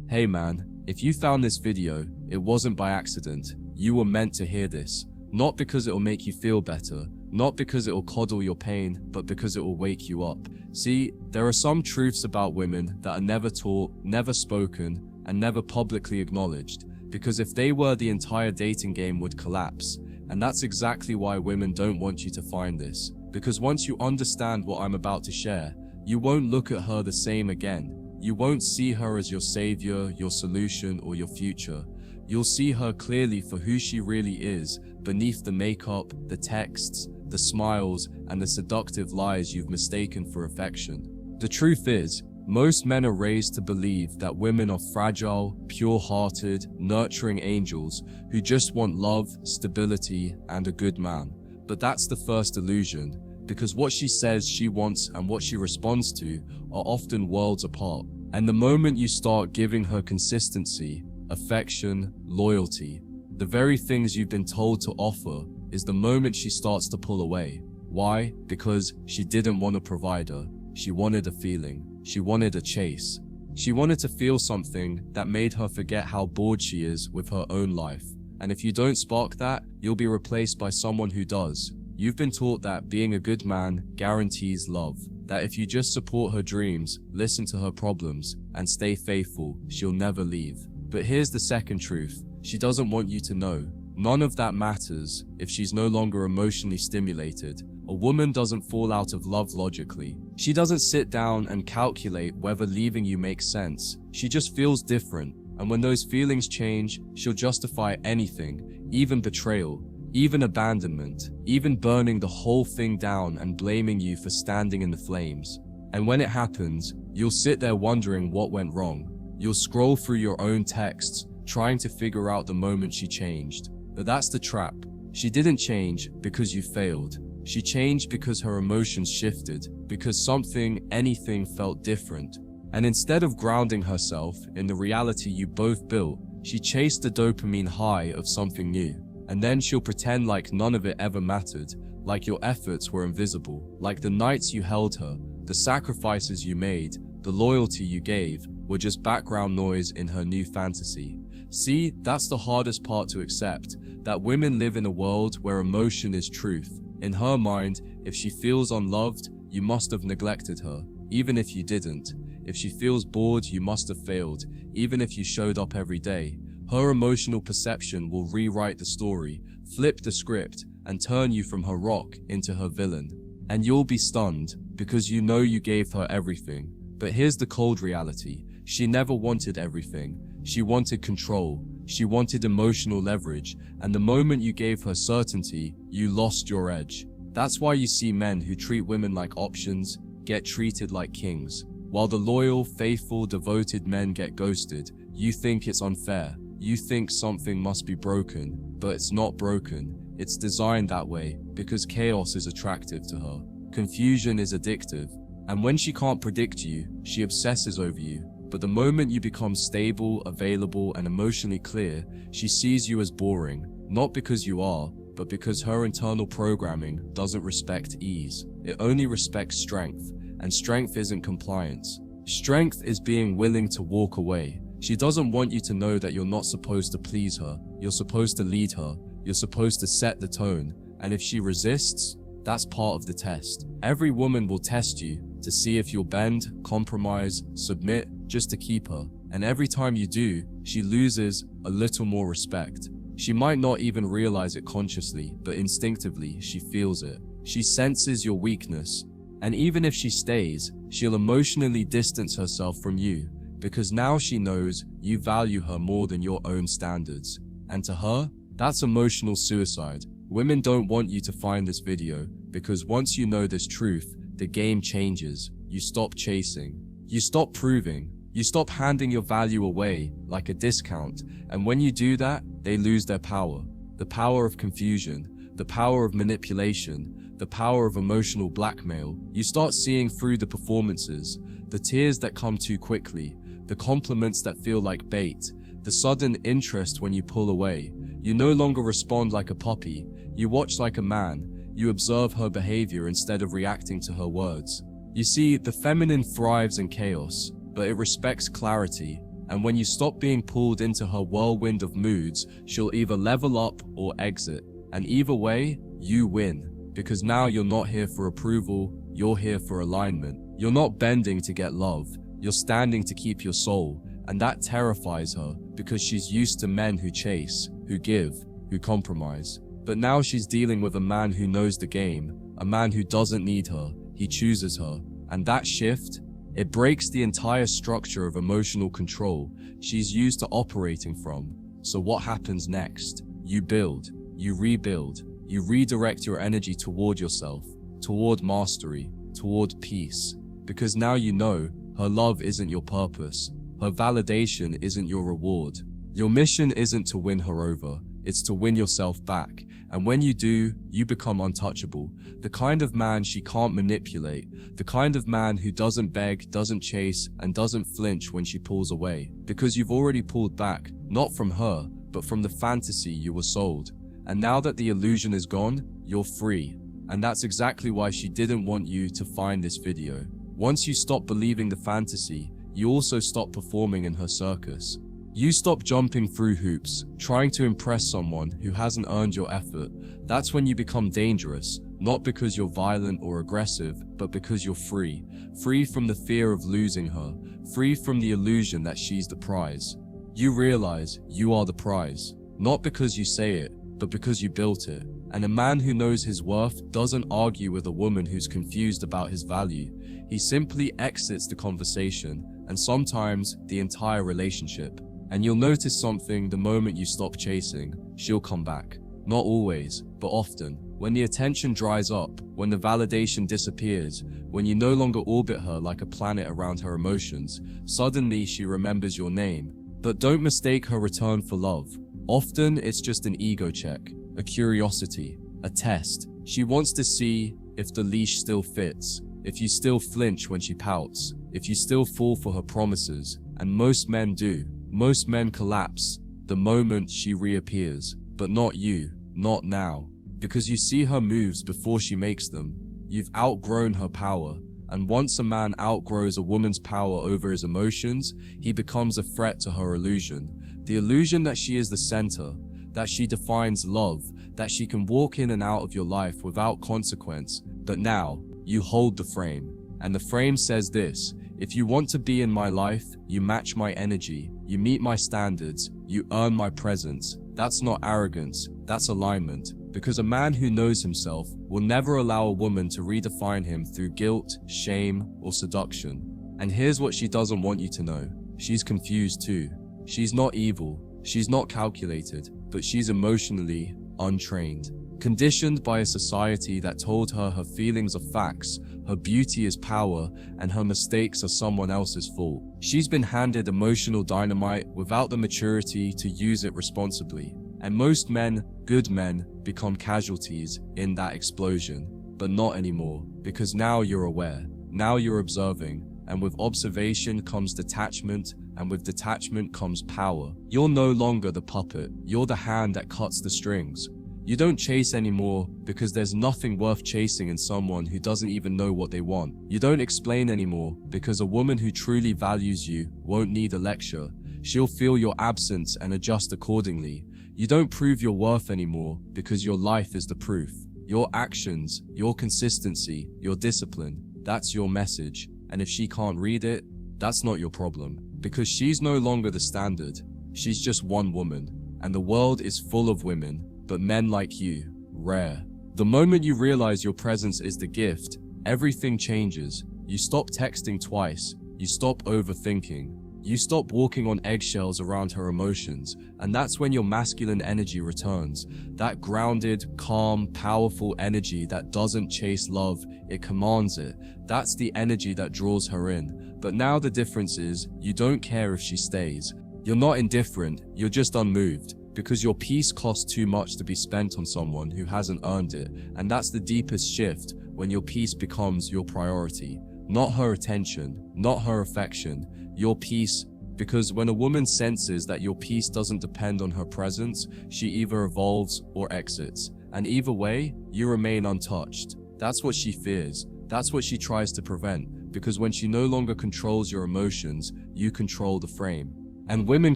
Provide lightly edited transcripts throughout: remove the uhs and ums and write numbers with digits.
Hey man, if you found this video, it wasn't by accident. You were meant to hear this. Not because it'll make you feel better, not because it'll coddle your pain, but because it will wake you up. See, there are some truths about women that are never taught, never spoken, and never publicly acknowledged, because if they were, the entire dating game would collapse. And that's exactly why women don't want you to find this, because once you understand what I'm about to share, you won't look at her the same again. You won't see her as your savior, your solution, or your future. You'll see her clearly for who she really is, beneath the makeup, the texts, the smiles, and the seductive lies you've mistaken for affection. The truth is, most men are raised to believe that women are fragile, pure-hearted, nurturing angels who just want love, stability, and a good man. But that's the first illusion, because what she says she wants and what she responds to are often worlds apart. And the moment you start giving her consistency, affection, loyalty, the very things you've been told to offer, is the moment she starts to pull away. Why? Because she didn't want a provider. She wanted a feeling. She wanted a chase. She wanted to feel something that made her forget how bored she is with her own life. And if you don't spark that, you'll be replaced by someone who does. You've been taught that being a good man guarantees love. That if you just support her dreams, listen to her problems, and stay faithful, she'll never leave. But here's the second truth. She doesn't want you to know. None of that matters if she's no longer emotionally stimulated. A woman doesn't fall out of love logically. She doesn't sit down and calculate whether leaving you makes sense. She just feels different. And when those feelings change, she'll justify anything, even betrayal, even abandonment, even burning the whole thing down and blaming you for standing in the flames. And when it happens, you'll sit there wondering what went wrong. You'll scroll through your own texts, trying to figure out the moment she changed. But that's the trap. She didn't change because you failed. She changed because her emotions shifted, because something, anything felt different. And instead of grounding herself in the reality you both built, she chased the dopamine high of something new. And then she'll pretend like none of it ever mattered, like your efforts were invisible, like the nights you held her, the sacrifices you made, the loyalty you gave, were just background noise in her new fantasy. See, that's the hardest part to accept, that women live in a world where emotion is truth. In her mind, if she feels unloved, you must have neglected her, even if you didn't. If she feels bored, you must have failed, even if you showed up every day. Her emotional perception will rewrite the story, flip the script, and turn you from her rock into her villain. And you'll be stunned, because you know you gave her everything. But here's the cold reality. She never wanted everything. She wanted control. She wanted emotional leverage. And the moment you gave her certainty, you lost your edge. That's why you see men who treat women like options get treated like kings. While the loyal, faithful, devoted men get ghosted, you think it's unfair. You think something must be broken, but it's not broken. It's designed that way because chaos is attractive to her. Confusion is addictive. And when she can't predict you, she obsesses over you. But the moment you become stable, available, and emotionally clear, she sees you as boring. Not because you are, but because her internal programming doesn't respect ease. It only respects strength. And strength isn't compliance. Strength is being willing to walk away. She doesn't want you to know that you're not supposed to please her. You're supposed to lead her. You're supposed to set the tone. And if she resists, that's part of the test. Every woman will test you to see if you'll bend, compromise, submit, just to keep her. And every time you do, she loses a little more respect. She might not even realize it consciously, but instinctively, she feels it. She senses your weakness. And even if she stays, she'll emotionally distance herself from you, because now she knows you value her more than your own standards. And to her, that's emotional suicide. Women don't want you to find this video, because once you know this truth, the game changes. You stop chasing. You stop proving. You stop handing your value away like a discount. And when you do that, they lose their power. The power of confusion, the power of manipulation, the power of emotional blackmail. You start seeing through the performances, the tears that come too quickly, the compliments that feel like bait, the sudden interest when you pull away. You no longer respond like a puppy. You watch like a man. You observe her behavior instead of reacting to her words. You see, the feminine thrives in chaos, but it respects clarity. And when you stop being pulled into her whirlwind of moods, she'll either level up or exit. And either way, you win. Because now you're not here for approval, you're here for alignment. You're not bending to get love, you're standing to keep your soul. And that terrifies her, because she's used to men who chase, who give, who compromise. But now she's dealing with a man who knows the game, a man who doesn't need her, he chooses her. And that shift, it breaks the entire structure of emotional control she's used to operating from. So what happens next? You build, you rebuild, you redirect your energy toward yourself, toward mastery, toward peace. Because now you know her love isn't your purpose, her validation isn't your reward. Your mission isn't to win her over, it's to win yourself back. And when you do, you become untouchable. The kind of man she can't manipulate. The kind of man who doesn't beg, doesn't chase, and doesn't flinch when she pulls away. Because you've already pulled back, not from her, but from the fantasy you were sold. And now that the illusion is gone, you're free. And that's exactly why she didn't want you to find this video. Once you stop believing the fantasy, you also stop performing in her circus. You stop jumping through hoops, trying to impress someone who hasn't earned your effort. That's when you become dangerous, not because you're violent or aggressive, but because you're free. Free from the fear of losing her, free from the illusion that she's the prize. You realize you are the prize, not because you say it, but because you built it. And a man who knows his worth doesn't argue with a woman who's confused about his value. He simply exits the conversation, and sometimes the entire relationship. And you'll notice something the moment you stop chasing. She'll come back. Not always, but often. When the attention dries up, when the validation disappears, when you no longer orbit her like a planet around her emotions, suddenly she remembers your name. But don't mistake her return for love. Often it's just an ego check, a curiosity, a test. She wants to see if the leash still fits, if you still flinch when she pouts, if you still fall for her promises. And most men do. Most men collapse the moment she reappears, but not you, not now. Because you see her moves before she makes them. You've outgrown her power, and once a man outgrows a woman's power over his emotions, he becomes a threat to her illusion. The illusion that she is the center, that she defines love, that she can walk in and out of your life without consequence. But now, you hold the frame, and the frame says this: if you want to be in my life, you match my energy, you meet my standards, you earn my presence. That's not arrogance, that's alignment. Because a man who knows himself will never allow a woman to redefine him through guilt, shame, or seduction. And here's what she doesn't want you to know. She's confused too. She's not evil, she's not calculated, but she's emotionally untrained. Conditioned by a society that told her her feelings are facts, her beauty is power, and her mistakes are someone else's fault. She's been handed emotional dynamite without the maturity to use it responsibly. And most men, good men, become casualties in that explosion. But not anymore, because now you're aware, now you're observing, and with observation comes detachment, and with detachment comes power. You're no longer the puppet, you're the hand that cuts the strings. You don't chase anymore because there's nothing worth chasing in someone who doesn't even know what they want. You don't explain anymore because a woman who truly values you won't need a lecture. She'll feel your absence and adjust accordingly. You don't prove your worth anymore because your life is the proof. Your actions, your consistency, your discipline, that's your message. And if she can't read it, that's not your problem. Because she's no longer the standard. She's just one woman. And the world is full of women. But men like you, rare. The moment you realize your presence is the gift, everything changes. You stop texting twice. You stop overthinking. You stop walking on eggshells around her emotions. And that's when your masculine energy returns. That grounded, calm, powerful energy that doesn't chase love, it commands it. That's the energy that draws her in. But now the difference is, you don't care if she stays. You're not indifferent, you're just unmoved. Because your peace costs too much to be spent on someone who hasn't earned it. And that's the deepest shift, when your peace becomes your priority. Not her attention, not her affection, your peace. Because when a woman senses that your peace doesn't depend on her presence, she either evolves or exits. And either way, you remain untouched. That's what she fears. That's what she tries to prevent. Because when she no longer controls your emotions, you control the frame. And women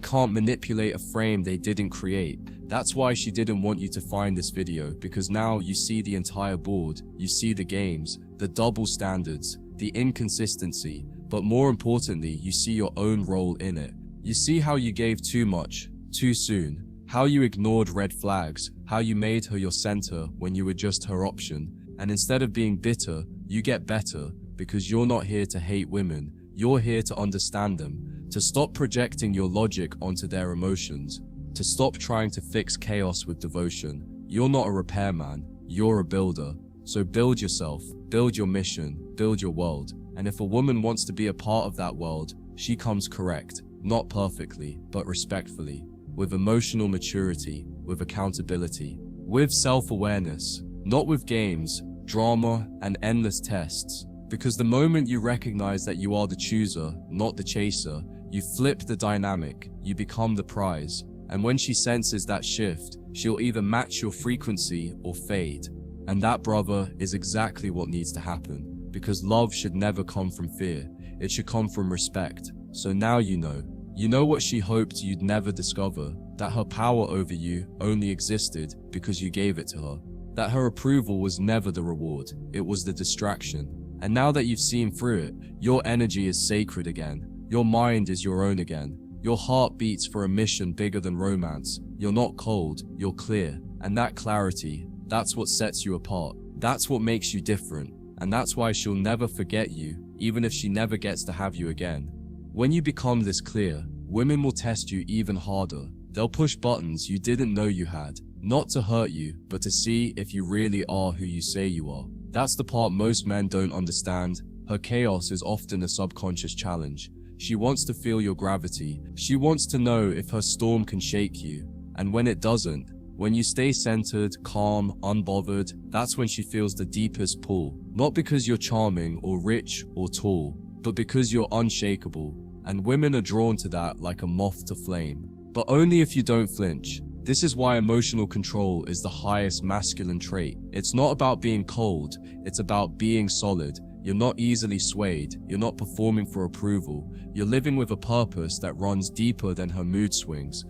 can't manipulate a frame they didn't create. That's why she didn't want you to find this video, because now you see the entire board, you see the games, the double standards, the inconsistency, but more importantly, you see your own role in it. You see how you gave too much, too soon, how you ignored red flags, how you made her your center when you were just her option. And instead of being bitter, you get better, because you're not here to hate women, you're here to understand them, to stop projecting your logic onto their emotions, to stop trying to fix chaos with devotion. You're not a repairman, you're a builder. So build yourself, build your mission, build your world. And if a woman wants to be a part of that world, she comes correct, not perfectly, but respectfully, with emotional maturity, with accountability, with self-awareness, not with games, drama, and endless tests. Because the moment you recognize that you are the chooser, not the chaser, you flip the dynamic, you become the prize. And when she senses that shift, she'll either match your frequency or fade. And that, brother, is exactly what needs to happen. Because love should never come from fear. It should come from respect. So now you know. You know what she hoped you'd never discover. That her power over you only existed because you gave it to her. That her approval was never the reward. It was the distraction. And now that you've seen through it, your energy is sacred again. Your mind is your own again. Your heart beats for a mission bigger than romance. You're not cold, you're clear. And that clarity, that's what sets you apart. That's what makes you different. And that's why she'll never forget you, even if she never gets to have you again. When you become this clear, women will test you even harder. They'll push buttons you didn't know you had, not to hurt you, but to see if you really are who you say you are. That's the part most men don't understand. Her chaos is often a subconscious challenge. She wants to feel your gravity. She wants to know if her storm can shake you. And when it doesn't, when you stay centered, calm, unbothered, that's when she feels the deepest pull. Not because you're charming or rich or tall, but because you're unshakable. And women are drawn to that like a moth to flame. But only if you don't flinch. This is why emotional control is the highest masculine trait. It's not about being cold, it's about being solid. You're not easily swayed, you're not performing for approval. You're living with a purpose that runs deeper than her mood swings.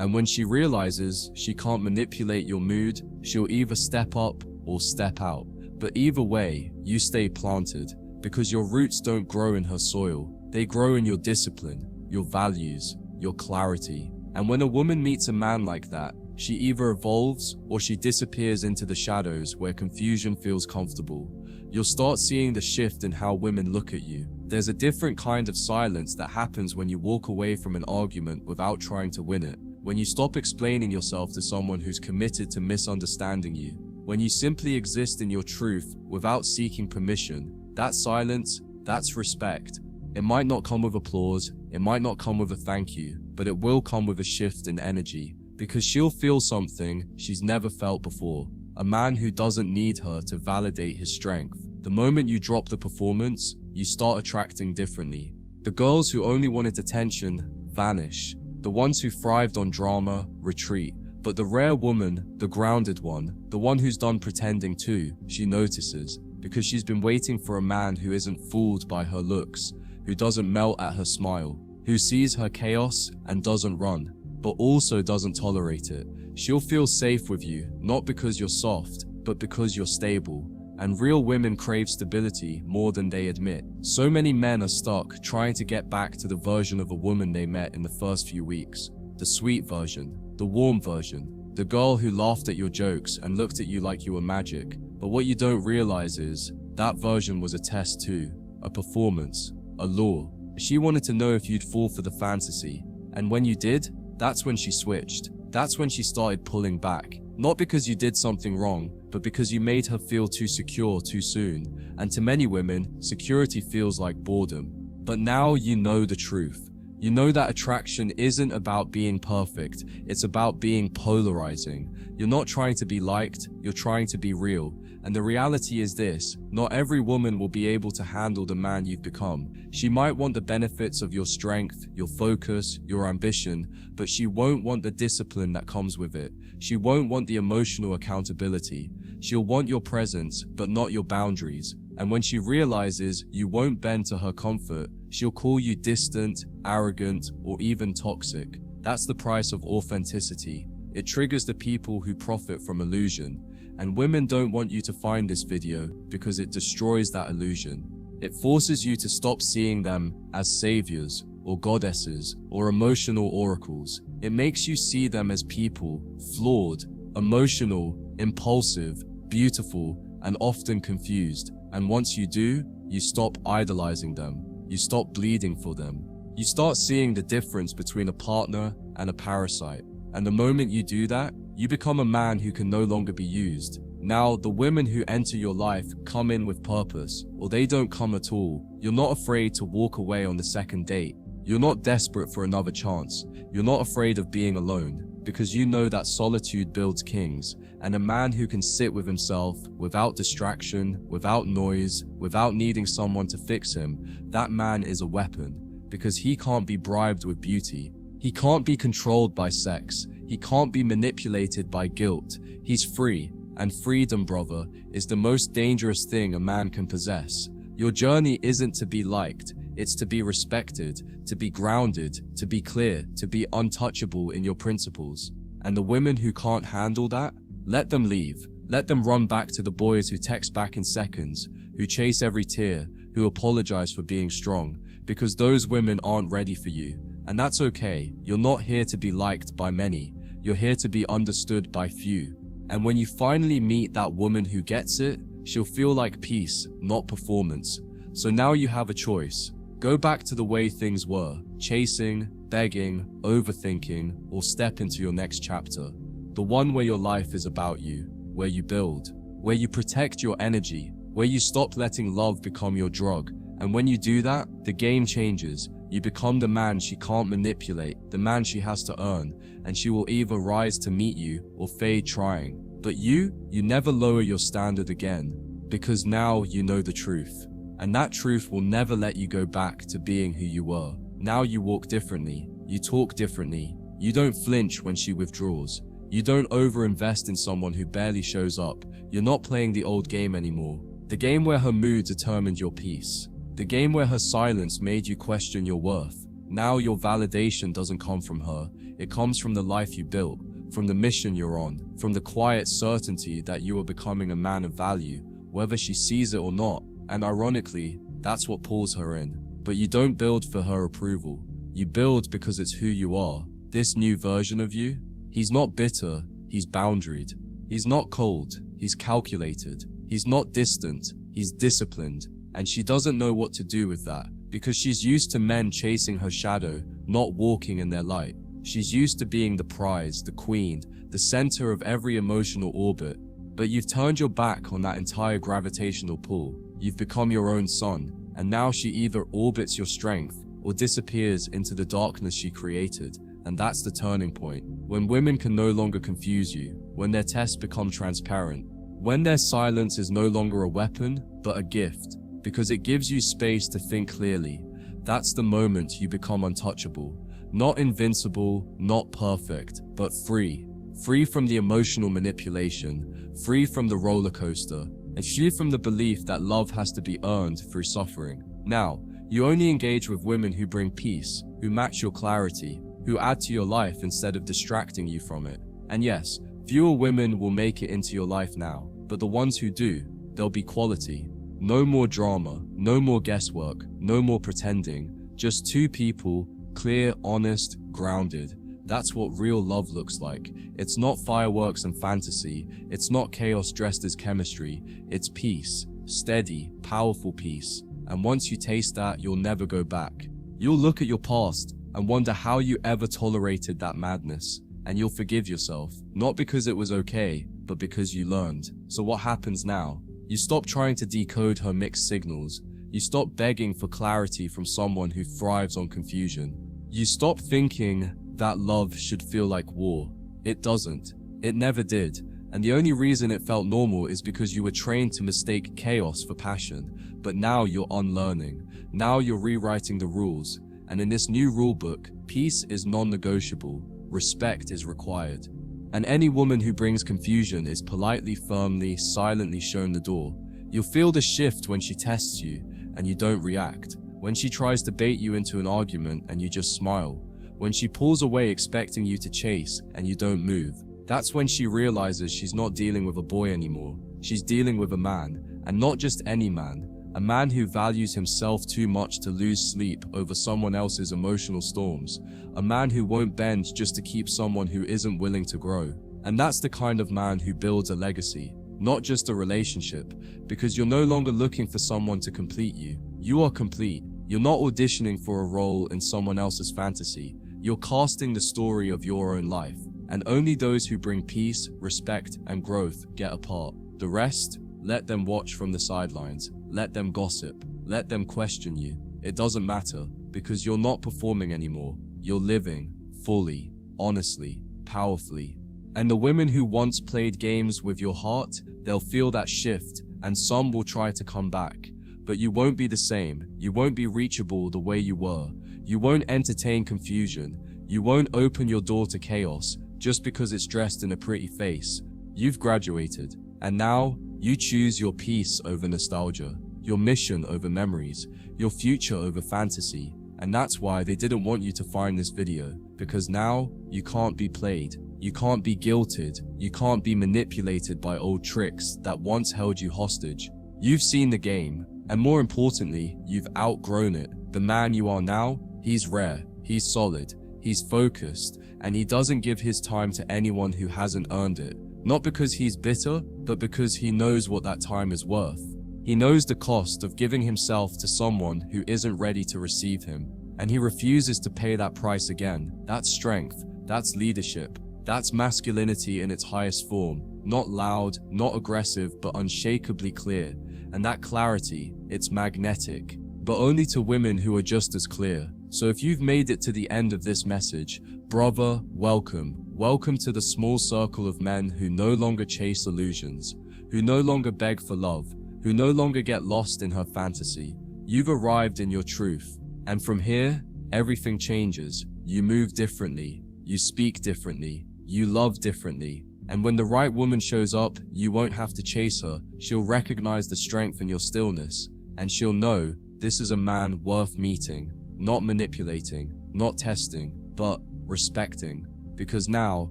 And when she realizes she can't manipulate your mood, she'll either step up or step out. But either way, you stay planted, because your roots don't grow in her soil. They grow in your discipline, your values, your clarity. And when a woman meets a man like that, she either evolves or she disappears into the shadows where confusion feels comfortable. You'll start seeing the shift in how women look at you. There's a different kind of silence that happens when you walk away from an argument without trying to win it. When you stop explaining yourself to someone who's committed to misunderstanding you. When you simply exist in your truth without seeking permission. That silence, that's respect. It might not come with applause, it might not come with a thank you, but it will come with a shift in energy. Because she'll feel something she's never felt before. A man who doesn't need her to validate his strength. The moment you drop the performance, you start attracting differently. The girls who only wanted attention vanish. The ones who thrived on drama retreat. But the rare woman, the grounded one, the one who's done pretending too, she notices. Because she's been waiting for a man who isn't fooled by her looks, who doesn't melt at her smile, who sees her chaos and doesn't run, but also doesn't tolerate it. She'll feel safe with you, not because you're soft, but because you're stable. And real women crave stability more than they admit. So many men are stuck trying to get back to the version of a woman they met in the first few weeks. The sweet version, the warm version, the girl who laughed at your jokes and looked at you like you were magic. But what you don't realize is, that version was a test too, a performance, a lure. She wanted to know if you'd fall for the fantasy. And when you did, that's when she switched. That's when she started pulling back. Not because you did something wrong, but because you made her feel too secure too soon. And to many women, security feels like boredom. But now you know the truth. You know that attraction isn't about being perfect, it's about being polarizing. You're not trying to be liked, you're trying to be real. And the reality is this, not every woman will be able to handle the man you've become. She might want the benefits of your strength, your focus, your ambition, but she won't want the discipline that comes with it. She won't want the emotional accountability. She'll want your presence, but not your boundaries. And when she realizes you won't bend to her comfort, she'll call you distant, arrogant, or even toxic. That's the price of authenticity. It triggers the people who profit from illusion. And women don't want you to find this video because it destroys that illusion. It forces you to stop seeing them as saviors or goddesses or emotional oracles. It makes you see them as people, flawed, emotional, impulsive, beautiful, and often confused. And once you do, you stop idolizing them. You stop bleeding for them. You start seeing the difference between a partner and a parasite. And the moment you do that, you become a man who can no longer be used. Now, the women who enter your life come in with purpose, or they don't come at all. You're not afraid to walk away on the second date. You're not desperate for another chance. You're not afraid of being alone, because you know that solitude builds kings. And a man who can sit with himself, without distraction, without noise, without needing someone to fix him, that man is a weapon, because he can't be bribed with beauty. He can't be controlled by sex. He can't be manipulated by guilt. He's free. And freedom, brother, is the most dangerous thing a man can possess. Your journey isn't to be liked. It's to be respected, to be grounded, to be clear, to be untouchable in your principles. And the women who can't handle that, let them leave. Let them run back to the boys who text back in seconds, who chase every tear, who apologize for being strong, because those women aren't ready for you. And that's okay. You're not here to be liked by many. You're here to be understood by few. And when you finally meet that woman who gets it, she'll feel like peace, not performance. So now you have a choice. Go back to the way things were, chasing, begging, overthinking, or step into your next chapter. The one where your life is about you, where you build, where you protect your energy, where you stop letting love become your drug. And when you do that, the game changes. You become the man she can't manipulate, the man she has to earn, and she will either rise to meet you or fade trying. But you never lower your standard again, because now you know the truth. And that truth will never let you go back to being who you were. Now you walk differently, you talk differently, you don't flinch when she withdraws. You don't overinvest in someone who barely shows up. You're not playing the old game anymore. The game where her mood determined your peace. The game where her silence made you question your worth. Now your validation doesn't come from her. It comes from the life you built, from the mission you're on, from the quiet certainty that you are becoming a man of value, whether she sees it or not. And ironically, that's what pulls her in. But you don't build for her approval. You build because it's who you are. This new version of you, he's not bitter, he's boundaried. He's not cold, he's calculated. He's not distant, he's disciplined. And she doesn't know what to do with that, because she's used to men chasing her shadow, not walking in their light. She's used to being the prize, the queen, the center of every emotional orbit. But you've turned your back on that entire gravitational pull. You've become your own sun, and now she either orbits your strength or disappears into the darkness she created. And that's the turning point. When women can no longer confuse you, when their tests become transparent, when their silence is no longer a weapon, but a gift, because it gives you space to think clearly. That's the moment you become untouchable. Not invincible, not perfect, but free. Free from the emotional manipulation, free from the roller coaster, and free from the belief that love has to be earned through suffering. Now, you only engage with women who bring peace, who match your clarity, who add to your life instead of distracting you from it. And yes, fewer women will make it into your life now, but the ones who do, they'll be quality. No more drama, no more guesswork, no more pretending. Just two people, clear, honest, grounded. That's what real love looks like. It's not fireworks and fantasy. It's not chaos dressed as chemistry. It's peace, steady, powerful peace. And once you taste that, you'll never go back. You'll look at your past and wonder how you ever tolerated that madness. And you'll forgive yourself, not because it was okay, but because you learned. So what happens now? You stop trying to decode her mixed signals. You stop begging for clarity from someone who thrives on confusion. You stop thinking that love should feel like war. It doesn't. It never did. And the only reason it felt normal is because you were trained to mistake chaos for passion. But now you're unlearning. Now you're rewriting the rules. And in this new rule book, peace is non-negotiable. Respect is required. And any woman who brings confusion is politely, firmly, silently shown the door. You'll feel the shift when she tests you and you don't react. When she tries to bait you into an argument and you just smile. When she pulls away expecting you to chase and you don't move. That's when she realizes she's not dealing with a boy anymore. She's dealing with a man, and not just any man. A man who values himself too much to lose sleep over someone else's emotional storms. A man who won't bend just to keep someone who isn't willing to grow. And that's the kind of man who builds a legacy, not just a relationship, because you're no longer looking for someone to complete you. You are complete. You're not auditioning for a role in someone else's fantasy. You're casting the story of your own life. And only those who bring peace, respect, and growth get a part. The rest, let them watch from the sidelines. Let them gossip. Let them question you. It doesn't matter, because you're not performing anymore. You're living, fully, honestly, powerfully. And the women who once played games with your heart, they'll feel that shift, and some will try to come back. But you won't be the same. You won't be reachable the way you were. You won't entertain confusion. You won't open your door to chaos just because it's dressed in a pretty face. You've graduated, and now you choose your peace over nostalgia, your mission over memories, your future over fantasy. And that's why they didn't want you to find this video, because now you can't be played. You can't be guilted. You can't be manipulated by old tricks that once held you hostage. You've seen the game, and more importantly, you've outgrown it. The man you are now, he's rare, he's solid, he's focused, and he doesn't give his time to anyone who hasn't earned it. Not because he's bitter, but because he knows what that time is worth. He knows the cost of giving himself to someone who isn't ready to receive him, and he refuses to pay that price again. That's strength, that's leadership, that's masculinity in its highest form. Not loud, not aggressive, but unshakably clear. And that clarity, it's magnetic, but only to women who are just as clear. So if you've made it to the end of this message, brother, welcome. Welcome to the small circle of men who no longer chase illusions, who no longer beg for love, who no longer get lost in her fantasy. You've arrived in your truth. And from here, everything changes. You move differently. You speak differently. You love differently. And when the right woman shows up, you won't have to chase her. She'll recognize the strength in your stillness. And she'll know this is a man worth meeting, not manipulating, not testing, but respecting. Because now,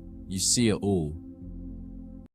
you see it all.